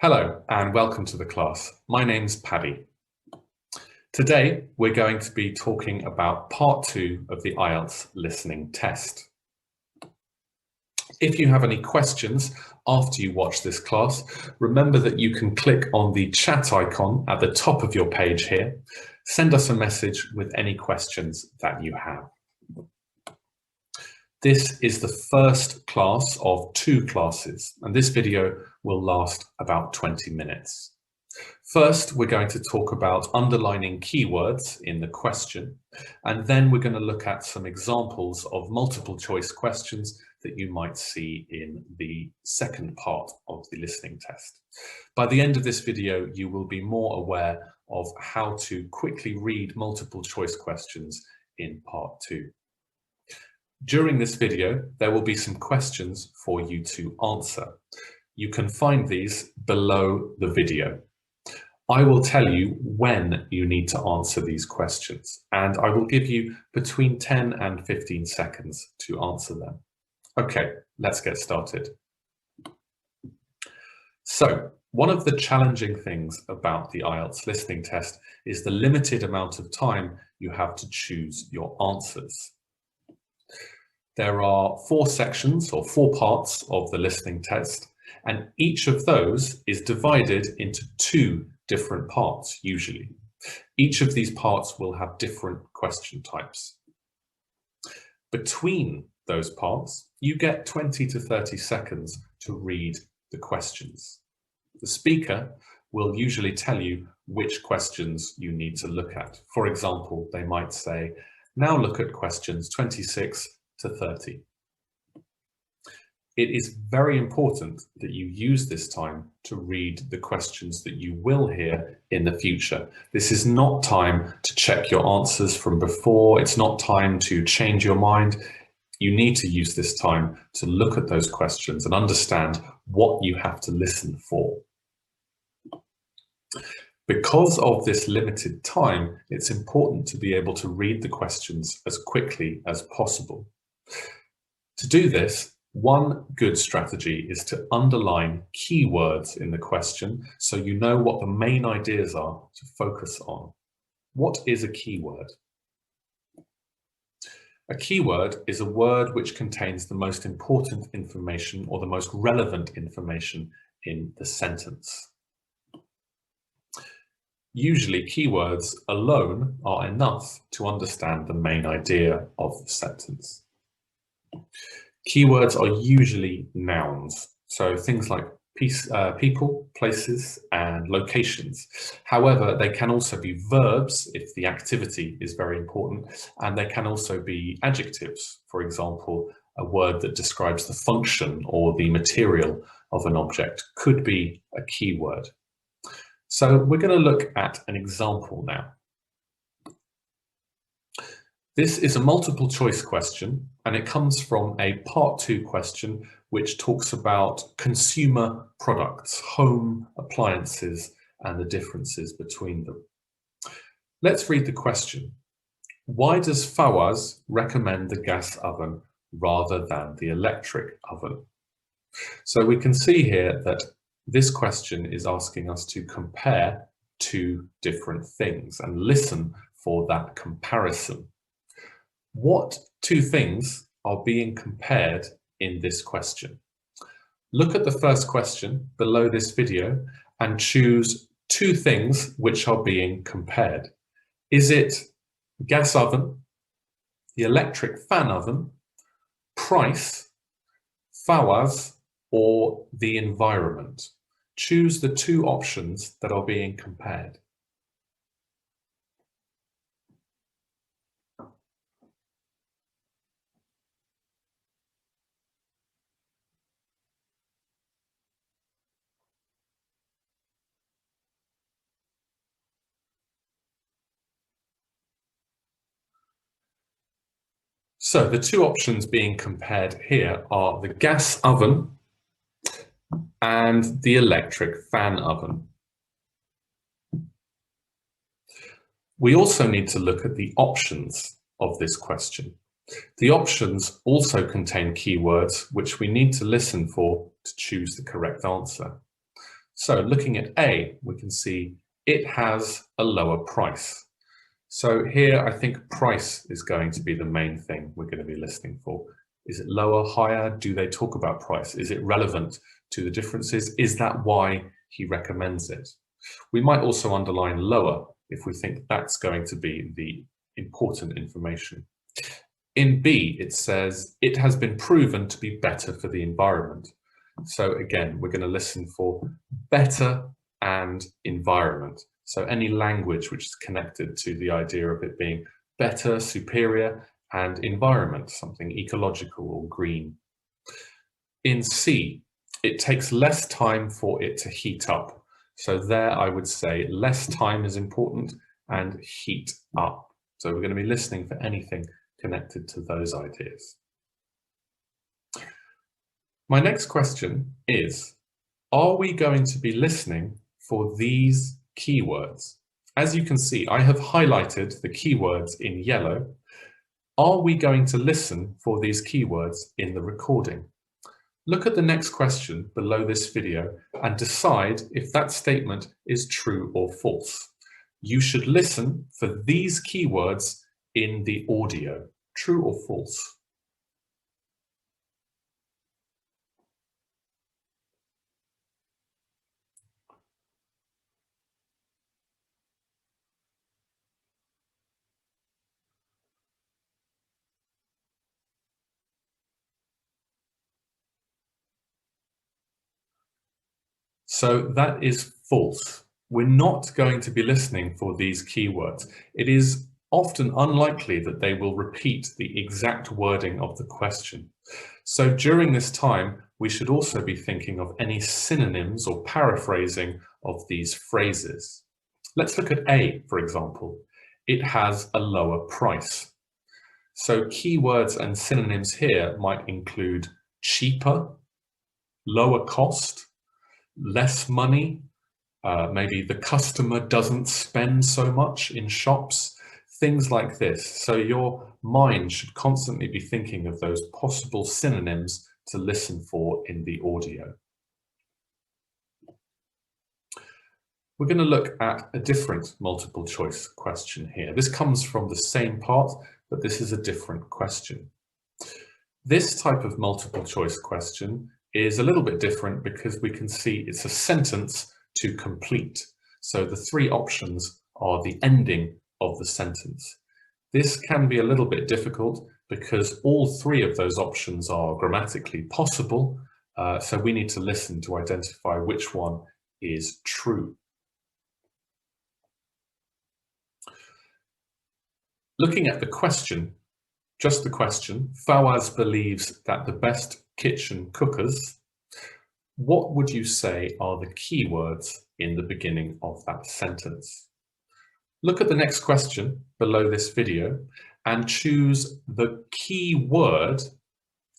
Hello and welcome to the class. My name's Paddy. Today we're going to be talking about part 2 of the IELTS listening test. If you have any questions after you watch this class, remember that you can click on the chat icon at the top of your page here. Send us a message with any questions that you have. This is the first class of 2 classes, and this video will last about 20 minutes. First, we're going to talk about underlining keywords in the question, and then we're going to look at some examples of multiple choice questions that you might see in the second part of the listening test. By the end of this video, you will be more aware of how to quickly read multiple choice questions in part 2. During this video, there will be some questions for you to answer. You can find these below the video. I will tell you when you need to answer these questions, and I will give you between 10 and 15 seconds to answer them. Okay, let's get started. So, one of the challenging things about the IELTS listening test is the limited amount of time you have to choose your answers. There are 4 sections or 4 parts of the listening test, and each of those is divided into 2 different parts usually. Each of these parts will have different question types. Between those parts, you get 20 to 30 seconds to read the questions. The speaker will usually tell you which questions you need to look at. For example, they might say, now look at questions 26 to 30. It is very important that you use this time to read the questions that you will hear in the future. This is not time to check your answers from before. It's not time to change your mind. You need to use this time to look at those questions and understand what you have to listen for. Because of this limited time, it's important to be able to read the questions as quickly as possible. To do this, one good strategy is to underline keywords in the question so you know what the main ideas are to focus on. What is a keyword? A keyword is a word which contains the most important information or the most relevant information in the sentence. Usually, keywords alone are enough to understand the main idea of the sentence. Keywords are usually nouns, so things like people, places, and locations. However, they can also be verbs if the activity is very important, and they can also be adjectives. For example, a word that describes the function or the material of an object could be a keyword. So we're going to look at an example now. This is a multiple choice question, and it comes from a part 2 question which talks about consumer products, home appliances, and the differences between them. Let's read the question. Why does Fawaz recommend the gas oven rather than the electric oven? So we can see here that this question is asking us to compare 2 different things and listen for that comparison. What 2 things are being compared in this question? Look at the first question below this video and choose 2 things which are being compared. Is it gas oven, the electric fan oven, price, Fawaz, or the environment? Choose the 2 options that are being compared. So the 2 options being compared here are the gas oven and the electric fan oven. We also need to look at the options of this question. The options also contain keywords which we need to listen for to choose the correct answer. So looking at A, we can see it has a lower price. So here I think price is going to be the main thing we're going to be listening for. Is it lower, higher? Do they talk about price? Is it relevant to the differences? Is that why he recommends it? We might also underline lower if we think that's going to be the important information. In B, it says it has been proven to be better for the environment. So again, we're going to listen for better and environment. So any language which is connected to the idea of it being better, superior, and environment, something ecological or green. In C, it takes less time for it to heat up. So there I would say less time is important and heat up. So we're going to be listening for anything connected to those ideas. My next question is, are we going to be listening for these keywords? As you can see, I have highlighted the keywords in yellow. Are we going to listen for these keywords in the recording? Look at the next question below this video and decide if that statement is true or false. You should listen for these keywords in the audio. True or false? So that is false. We're not going to be listening for these keywords. It is often unlikely that they will repeat the exact wording of the question. So during this time, we should also be thinking of any synonyms or paraphrasing of these phrases. Let's look at A, for example. It has a lower price. So keywords and synonyms here might include cheaper, lower cost, less money, maybe the customer doesn't spend so much in shops, things like this. So your mind should constantly be thinking of those possible synonyms to listen for in the audio. We're going to look at a different multiple choice question here. This comes from the same part, but this is a different question. This type of multiple choice question is a little bit different because we can see it's a sentence to complete. So the three options are the ending of the sentence. This can be a little bit difficult because all three of those options are grammatically possible. So we need to listen to identify which one is true. Looking at the question, just the question, Fawaz believes that the best kitchen cookers. What would you say are the keywords in the beginning of that sentence? Look at the next question below this video and choose the key word,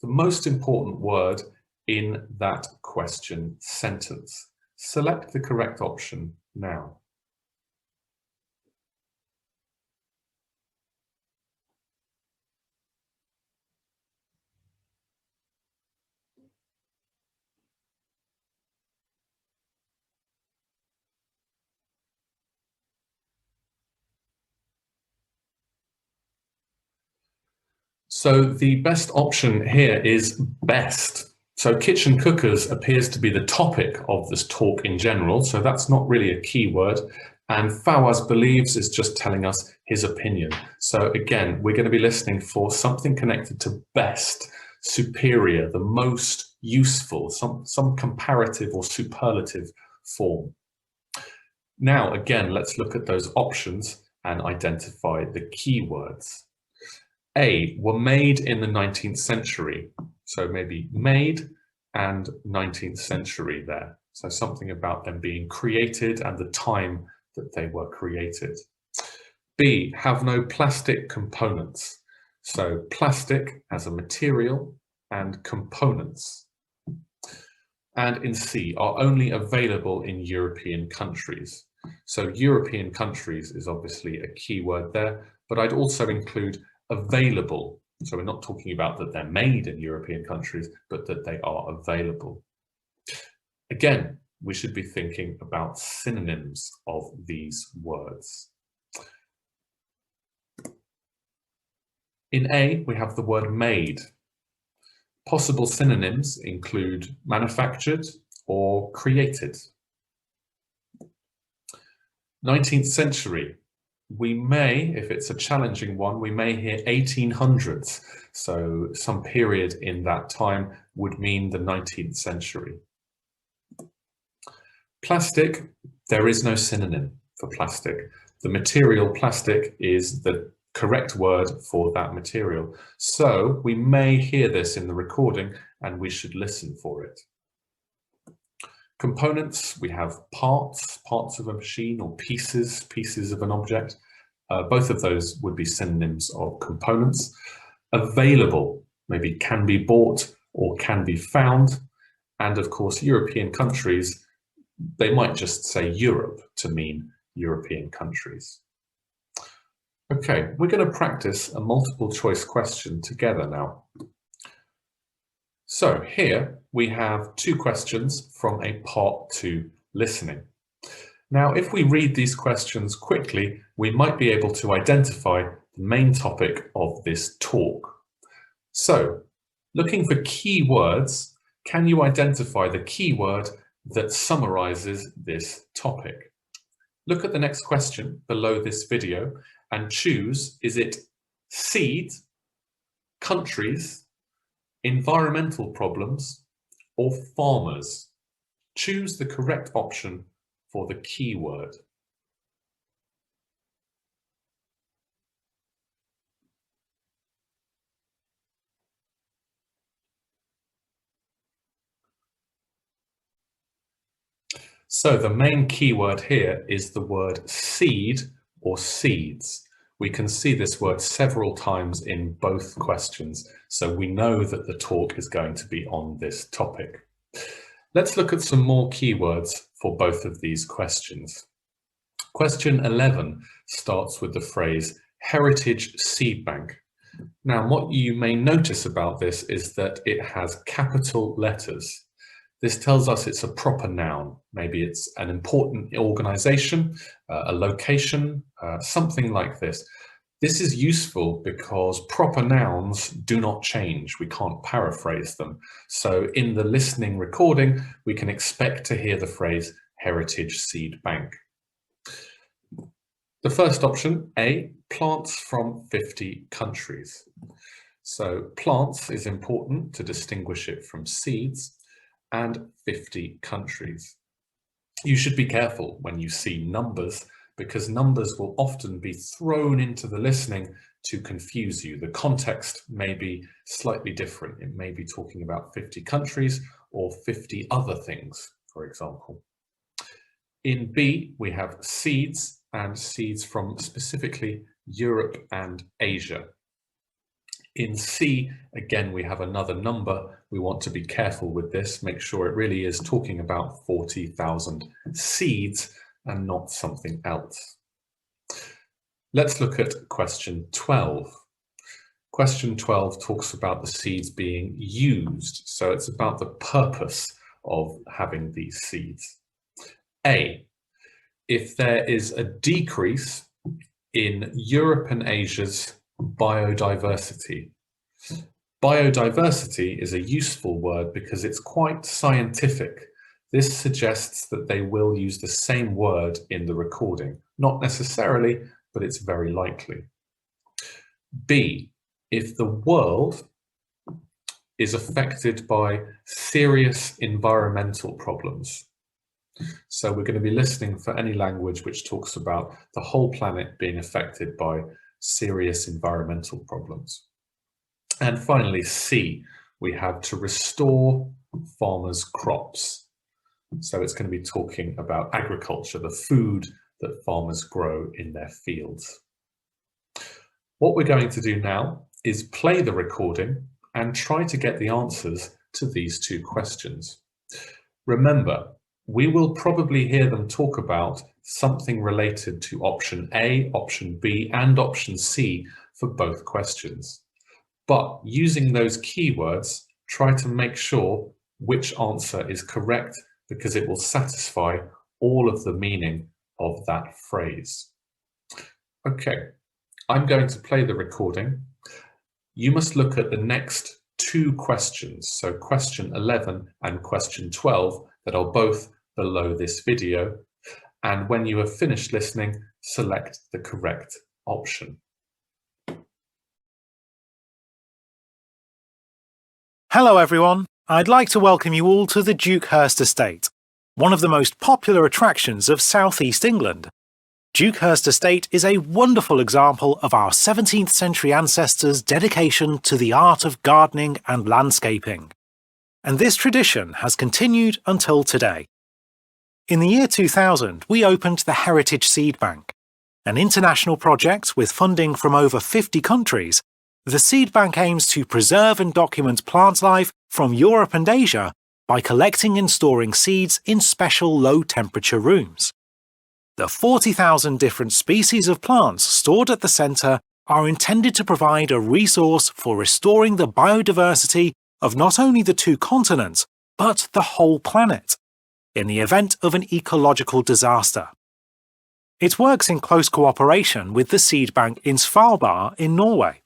the most important word in that question sentence. Select the correct option now. So the best option here is best. So kitchen cookers appears to be the topic of this talk in general, so that's not really a keyword. And Fawaz believes is just telling us his opinion. So again, we're going to be listening for something connected to best, superior, the most useful, some comparative or superlative form. Now, again, let's look at those options and identify the keywords. A, were made in the 19th century. So maybe made and 19th century there. So something about them being created and the time that they were created. B, have no plastic components. So plastic as a material and components. And in C, are only available in European countries. So European countries is obviously a key word there, but I'd also include available. So we're not talking about that they're made in European countries, but that they are available. Again, we should be thinking about synonyms of these words. In A, we have the word made. Possible synonyms include manufactured or created. 19th century. We may, if it's a challenging one, we may hear 1800s. So some period in that time would mean the 19th century. Plastic, there is no synonym for plastic. The material plastic is the correct word for that material. So we may hear this in the recording and we should listen for it. Components, we have parts of a machine, or pieces of an object. Both of those would be synonyms of components. Available, maybe can be bought or can be found. And of course, European countries, they might just say Europe to mean European countries. Okay, we're going to practice a multiple choice question together now. So here we have two questions from a part 2 listening. Now, if we read these questions quickly, we might be able to identify the main topic of this talk. So, looking for key words, can you identify the key word that summarizes this topic? Look at the next question below this video and choose, is it seed, countries, environmental problems, or farmers? Choose the correct option for the keyword. So the main keyword here is the word seed or seeds. We can see this word several times in both questions, so we know that the talk is going to be on this topic. Let's look at some more keywords for both of these questions. Question 11 starts with the phrase heritage seed bank. Now, what you may notice about this is that it has capital letters. This tells us it's a proper noun. Maybe it's an important organization, a location, something like this. This is useful because proper nouns do not change. We can't paraphrase them. So in the listening recording, we can expect to hear the phrase heritage seed bank. The first option, A, plants from 50 countries. So plants is important to distinguish it from seeds, and 50 countries. You should be careful when you see numbers, because numbers will often be thrown into the listening to confuse you. The context may be slightly different. It may be talking about 50 countries or 50 other things, for example. In B, we have seeds, and seeds from specifically Europe and Asia. In C, again, we have another number. We want to be careful with this, make sure it really is talking about 40,000 seeds and not something else. Let's look at question 12. Question 12 talks about the seeds being used, so it's about the purpose of having these seeds. A, if there is a decrease in Europe and Asia's biodiversity. Biodiversity is a useful word because it's quite scientific. This suggests that they will use the same word in the recording. Not necessarily, but it's very likely. B, if the world is affected by serious environmental problems. So we're going to be listening for any language which talks about the whole planet being affected by serious environmental problems. And finally, C, we have to restore farmers' crops. So it's going to be talking about agriculture, the food that farmers grow in their fields. What we're going to do now is play the recording and try to get the answers to these two questions. Remember, we will probably hear them talk about something related to option A, option B, and option C for both questions. But using those keywords, try to make sure which answer is correct because it will satisfy all of the meaning of that phrase. Okay, I'm going to play the recording. You must look at the next two questions, so question 11 and question 12, that are both below this video. And when you have finished listening, select the correct option. Hello everyone, I'd like to welcome you all to the Dukehurst Estate, one of the most popular attractions of South East England. Dukehurst Estate is a wonderful example of our 17th century ancestors' dedication to the art of gardening and landscaping. And this tradition has continued until today. In the year 2000, we opened the Heritage Seed Bank, an international project with funding from over 50 countries. The seed bank aims to preserve and document plant life from Europe and Asia by collecting and storing seeds in special low-temperature rooms. The 40,000 different species of plants stored at the centre are intended to provide a resource for restoring the biodiversity of not only the two continents, but the whole planet, in the event of an ecological disaster. It works in close cooperation with the seed bank in Svalbard in Norway,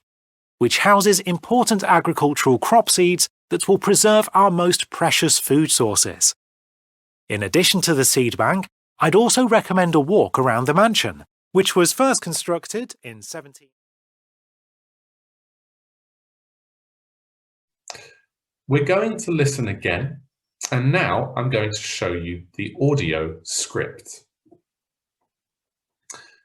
which houses important agricultural crop seeds that will preserve our most precious food sources. In addition to the seed bank, I'd also recommend a walk around the mansion, which was first constructed in 17... We're going to listen again, and now I'm going to show you the audio script.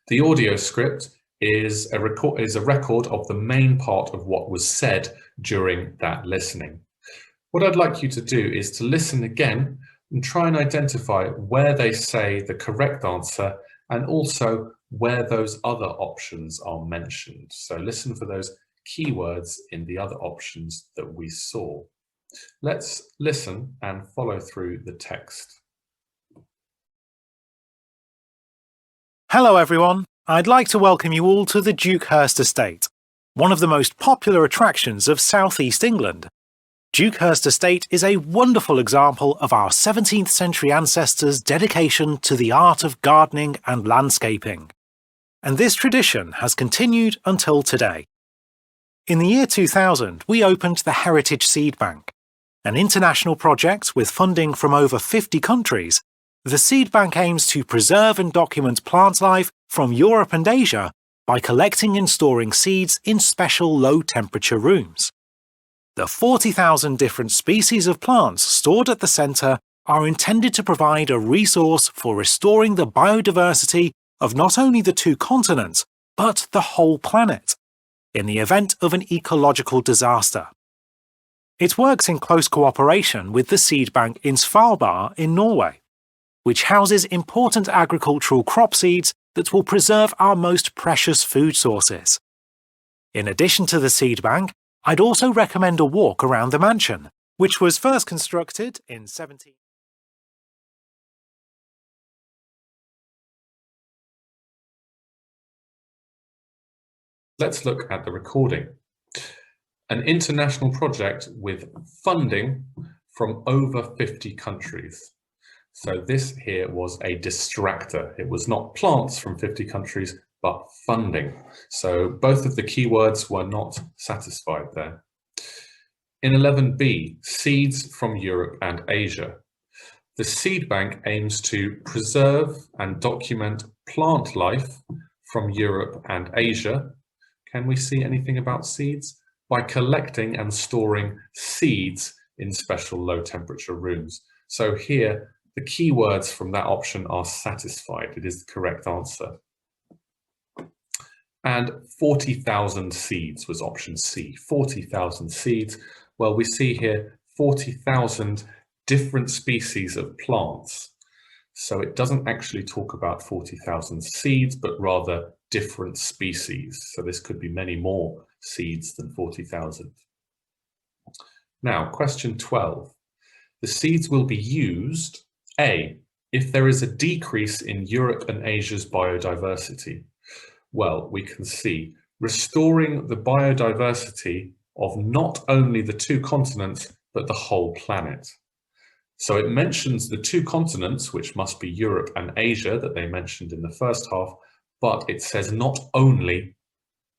The audio script is a record of the main part of what was said during that listening. What I'd like you to do is to listen again and try and identify where they say the correct answer and also where those other options are mentioned. So listen for those keywords in the other options that we saw. Let's listen and follow through the text. Hello everyone, I'd like to welcome you all to the Dukehurst Estate, one of the most popular attractions of South East England. Dukehurst Estate is a wonderful example of our 17th century ancestors' dedication to the art of gardening and landscaping. And this tradition has continued until today. In the year 2000, we opened the Heritage Seed Bank, an international project with funding from over 50 countries. The seed bank aims to preserve and document plant life from Europe and Asia by collecting and storing seeds in special low-temperature rooms. The 40,000 different species of plants stored at the centre are intended to provide a resource for restoring the biodiversity of not only the two continents, but the whole planet, in the event of an ecological disaster. It works in close cooperation with the seed bank in Svalbard in Norway, which houses important agricultural crop seeds that will preserve our most precious food sources. In addition to the seed bank, I'd also recommend a walk around the mansion, which was first constructed in 17... Let's look at the recording. An international project with funding from over 50 countries. So this here was a distractor. It was not plants from 50 countries, but funding. So both of the keywords were not satisfied there. In 11b, seeds from Europe and Asia. The seed bank aims to preserve and document plant life from Europe and Asia. Can we see anything about seeds? By collecting and storing seeds in special low temperature rooms. So here, the keywords from that option are satisfied. It is the correct answer. And 40,000 seeds was option C. 40,000 seeds. Well, we see here 40,000 different species of plants. So it doesn't actually talk about 40,000 seeds, but rather different species. So this could be many more seeds than 40,000. Now, question 12. The seeds will be used, A, if there is a decrease in Europe and Asia's biodiversity. Well, we can see restoring the biodiversity of not only the two continents, but the whole planet. So it mentions the two continents, which must be Europe and Asia, that they mentioned in the first half, but it says not only,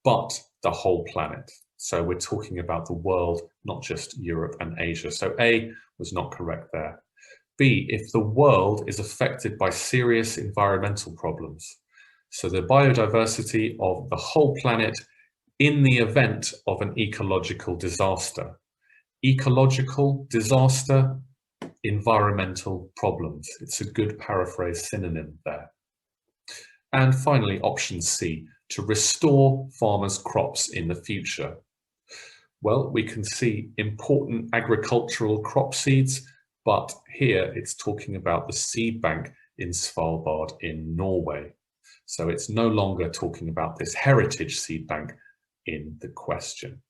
but the whole planet. So we're talking about the world, not just Europe and Asia. So A was not correct there. B, if the world is affected by serious environmental problems. So the biodiversity of the whole planet in the event of an ecological disaster. Ecological disaster, environmental problems. It's a good paraphrase synonym there. And finally, option C, to restore farmers' crops in the future. Well, we can see important agricultural crop seeds, but here it's talking about the seed bank in Svalbard in Norway. So it's no longer talking about this heritage seed bank in the question.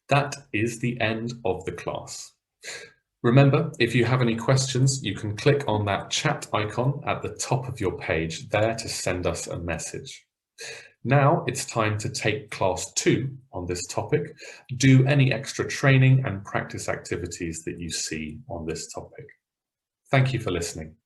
That is the end of the class. Remember, if you have any questions, you can click on that chat icon at the top of your page there to send us a message. Now it's time to take class 2 on this topic. Do any extra training and practice activities that you see on this topic. Thank you for listening.